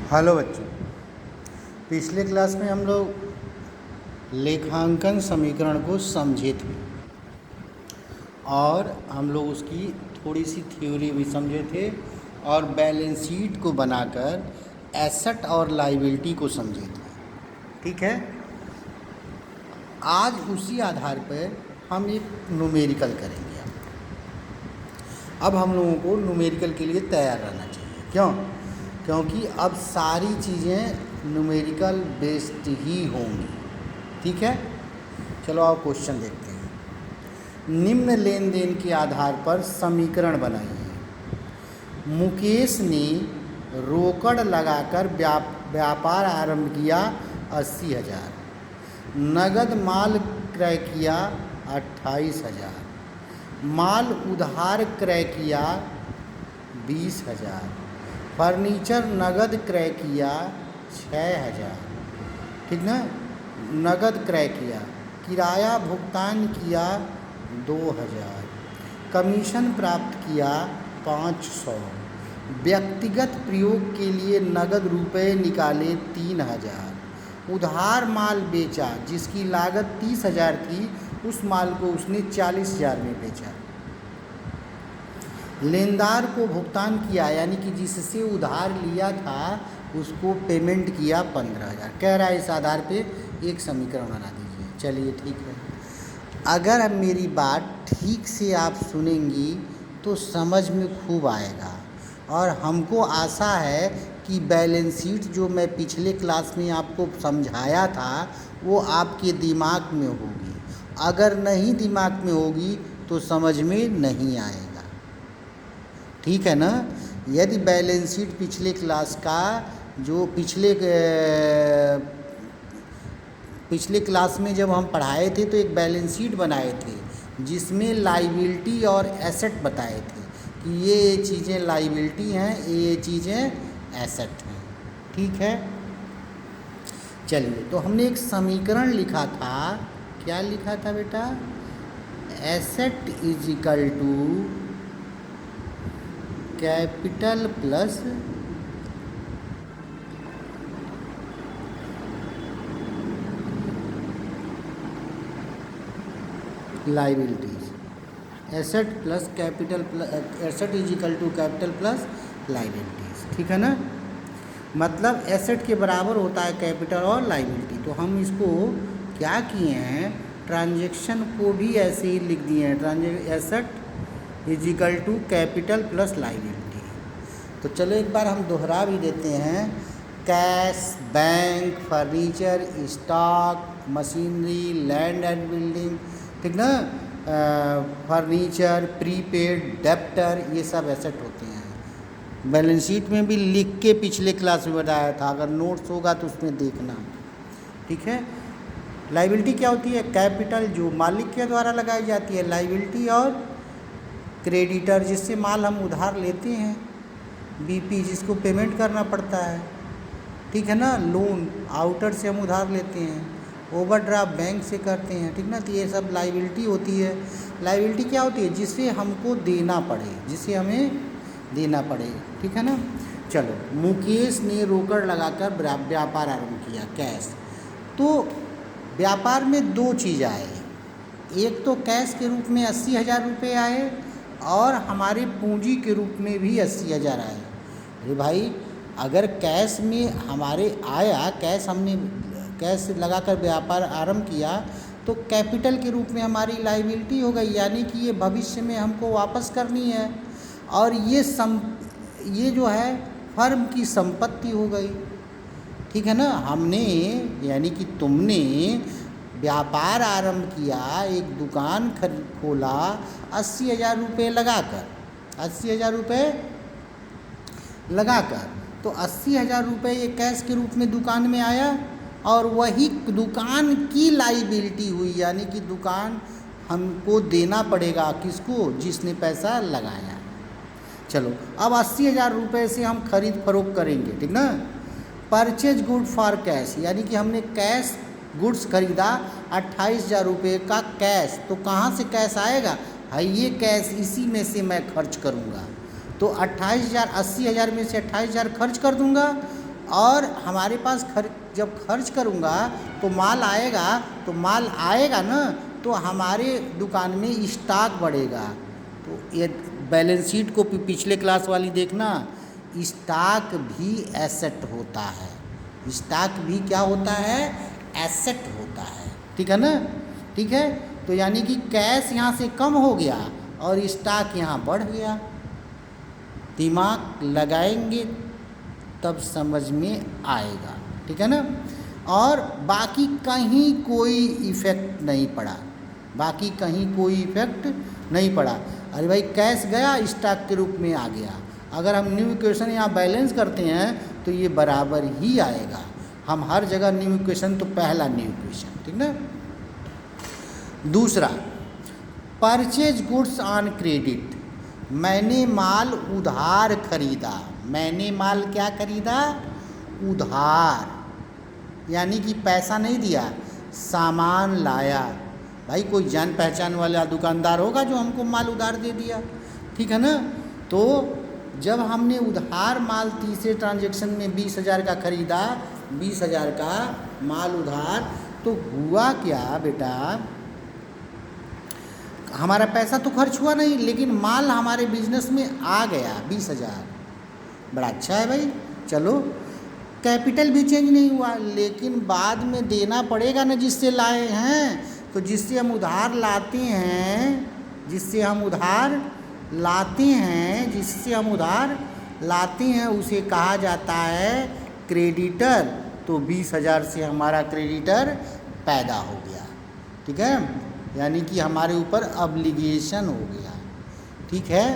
Hello बच्चों, पिछले class में हम लोग लेखांकन समीकरण को समझे थे और हम लोग उसकी थोड़ी सी थ्योरी भी समझे थे और बैलेंस शीट को बनाकर एसेट और लायबिलिटी को समझे थे। ठीक है, आज उसी आधार पर हम एक न्यूमेरिकल करेंगे। अब हम लोगों को न्यूमेरिकल के लिए तैयार रहना चाहिए। क्यों? क्योंकि अब सारी चीज़ें न्यूमेरिकल बेस्ड ही होंगी। ठीक है, चलो आप क्वेश्चन देखते हैं। निम्न लेन देन के आधार पर समीकरण बनाइए। मुकेश ने रोकड़ लगाकर व्यापार आरंभ किया 80,000, नगद माल क्रय किया 28,000, माल उधार क्रय किया 20,000, फर्नीचर नगद क्रय किया 6,000। ठीक ना, नगद क्रय किया, किराया भुगतान किया 2,000, कमीशन प्राप्त किया 500, व्यक्तिगत प्रयोग के लिए नगद रुपए निकाले 3,000, उधार माल बेचा जिसकी लागत 30,000 थी, उस माल को उसने 40,000 में बेचा। लेनदार को भुगतान किया, यानी कि जिससे उधार लिया था उसको पेमेंट किया 15,000। कह रहा है इस आधार पे एक समीकरण बना दीजिए। चलिए ठीक है, अगर अब मेरी बात ठीक से आप सुनेंगी तो समझ में खूब आएगा और हमको आशा है कि बैलेंस शीट जो मैं पिछले क्लास में आपको समझाया था वो आपके दिमाग में होगी। अगर नहीं दिमाग में होगी तो समझ में नहीं आएगा। ठीक है ना। यदि बैलेंस शीट पिछले क्लास का जो पिछले क्लास में जब हम पढ़ाए थे तो एक बैलेंस शीट बनाए थे जिसमें लायबिलिटी और एसेट बताए थे कि ये चीज़ें लायबिलिटी हैं, ये चीज़ें एसेट हैं। ठीक है, चलिए तो हमने एक समीकरण लिखा था। क्या लिखा था बेटा? Asset is equal to capital plus liabilities. Asset plus capital plus asset is equal to capital plus liabilities. ठीक है ना, मतलब एसेट के बराबर होता है कैपिटल और लायबिलिटी। तो हम इसको क्या किए हैं, ट्रांजैक्शन को भी ऐसे ही लिख दिए हैं, asset is equal to capital plus liability. तो चलो एक बार हम दोहरा भी देते हैं। Cash, bank, furniture, stock, machinery, land and building, ठीक ना, फर्नीचर, प्रीपेड, डेप्टर, ये सब एसेट होते हैं। बैलेंस शीट में भी लिख के पिछले क्लास में बताया था, अगर नोट्स होगा तो उसमें देखना। ठीक है, लायबिलिटी क्या होती है? कैपिटल जो मालिक के द्वारा लगाई जाती है, लायबिलिटी और क्रेडिटर जिससे माल हम उधार लेते हैं, बीपी जिसको पेमेंट करना पड़ता है। ठीक है ना, लोन आउटर से हम उधार लेते हैं, ओवरड्राफ्ट बैंक से करते हैं। ठीक ना, तो ये सब लायबिलिटी होती है। लायबिलिटी क्या होती है? जिसे हमको देना पड़े, जिसे हमें देना पड़े। ठीक है ना। चलो, मुकेश ने रोकड़ लगाकर व्यापार आरंभ किया, कैश। तो व्यापार में दो चीज़ आए, एक तो कैश के रूप में 80,000 रुपये आए और हमारे पूंजी के रूप में भी 80,000 आए। अरे भाई, अगर कैश में हमारे आया, हमने कैश लगाकर व्यापार आरंभ किया तो कैपिटल के रूप में हमारी लायबिलिटी हो गई, यानी कि ये भविष्य में हमको वापस करनी है और ये जो है फर्म की संपत्ति हो गई। ठीक है ना, हमने यानी कि तुमने व्यापार आरंभ किया, एक दुकान खोला 80,000 रुपये लगाकर, 80,000 रुपये लगाकर, तो 80,000 रुपये ये कैश के रूप में दुकान में आया और वही दुकान की लायबिलिटी हुई, यानी कि दुकान हमको देना पड़ेगा किसको? जिसने पैसा लगाया। चलो, अब 80,000 रुपये से हम खरीद फरोख्त करेंगे। ठीक ना, परचेज गुड फॉर कैश, यानी कि हमने कैश गुड्स खरीदा 28,000 रुपये का कैश। तो कहाँ से कैश आएगा? है ये कैश, इसी में से मैं खर्च करूँगा। तो 28,000, 80,000 में से 28,000 खर्च कर दूंगा और हमारे पास जब खर्च करूँगा तो माल आएगा ना, तो हमारे दुकान में स्टॉक बढ़ेगा। तो ये बैलेंस शीट को पिछले क्लास वाली देखना, स्टॉक भी एसेट होता है। स्टॉक भी क्या होता है? एसेट होता है। ठीक है ना? ठीक है, तो यानी कि कैश यहाँ से कम हो गया और स्टॉक यहाँ बढ़ गया। दिमाग लगाएंगे तब समझ में आएगा। ठीक है ना? और बाकी कहीं कोई इफेक्ट नहीं पड़ा, बाकी कहीं कोई इफेक्ट नहीं पड़ा। अरे भाई कैश गया, स्टॉक के रूप में आ गया। अगर हम न्यू इक्वेशन यहाँ बैलेंस करते हैं तो ये बराबर ही आएगा। हम हर जगह न्यू इक्वेशन, तो पहला न्यू इक्वेशन, ठीक ना। दूसरा, परचेज गुड्स ऑन क्रेडिट। मैंने माल उधार खरीदा। मैंने माल क्या खरीदा? उधार, यानी कि पैसा नहीं दिया, सामान लाया। भाई कोई जान पहचान वाला दुकानदार होगा जो हमको माल उधार दे दिया। ठीक है ना? तो जब हमने उधार माल तीसरे ट्रांजैक्शन में 20,000 का खरीदा, 20,000 का माल उधार, तो हुआ क्या बेटा, हमारा पैसा तो खर्च हुआ नहीं, लेकिन माल हमारे बिजनेस में आ गया 20,000। बड़ा अच्छा है भाई। चलो, कैपिटल भी चेंज नहीं हुआ, लेकिन बाद में देना पड़ेगा ना जिससे लाए हैं। तो जिससे हम उधार लाते हैं, जिससे हम उधार लाते हैं उसे कहा जाता है क्रेडिटर। तो 20,000 से हमारा क्रेडिटर पैदा हो गया। ठीक है, यानी कि हमारे ऊपर ऑब्लिगेशन हो गया। ठीक है,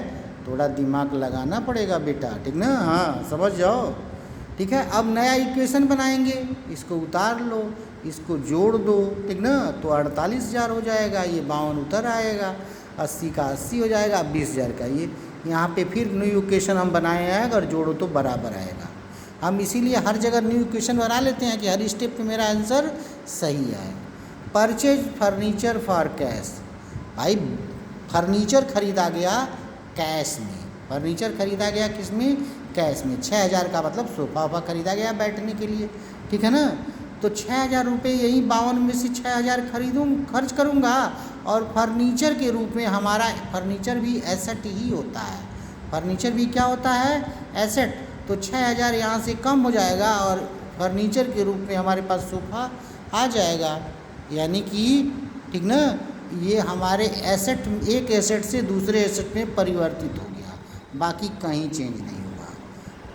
थोड़ा दिमाग लगाना पड़ेगा बेटा, ठीक ना। हाँ, समझ जाओ। ठीक है, अब नया इक्वेशन बनाएंगे, इसको उतार लो, इसको जोड़ दो, ठीक ना। तो 48,000 हो जाएगा, ये 52 उतर आएगा, 80 का 80 हो जाएगा, 20,000 का ये। यहाँ पे फिर न्यू इक्वेशन हम बनाए हैं, अगर जोड़ो तो बराबर आएगा। हम इसीलिए हर जगह न्यू इक्वेशन बना लेते हैं कि हर स्टेप पे मेरा आंसर सही है। Purchase furniture for cash. भाई फर्नीचर खरीदा गया कैश में। फर्नीचर खरीदा गया किस में? कैश में। 6,000 का मतलब सोफ़ा वोफा खरीदा गया बैठने के लिए। ठीक है ना? तो 6,000 रुपये यही 52 में से 6,000 खर्च करूँगा, और फर्नीचर के रूप में हमारा फर्नीचर भी एसेट ही होता है। फर्नीचर भी क्या होता है? एसेट। तो 6,000 यहाँ से कम हो जाएगा और फर्नीचर के रूप में हमारे पास सोफ़ा आ जाएगा। यानी कि ठीक ना, ये हमारे एसेट, एक एसेट से दूसरे एसेट में परिवर्तित हो गया, बाकी कहीं चेंज नहीं हुआ।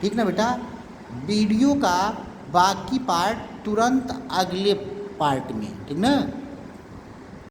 ठीक ना बेटा। वीडियो का बाकी पार्ट तुरंत अगले पार्ट में, ठीक ना।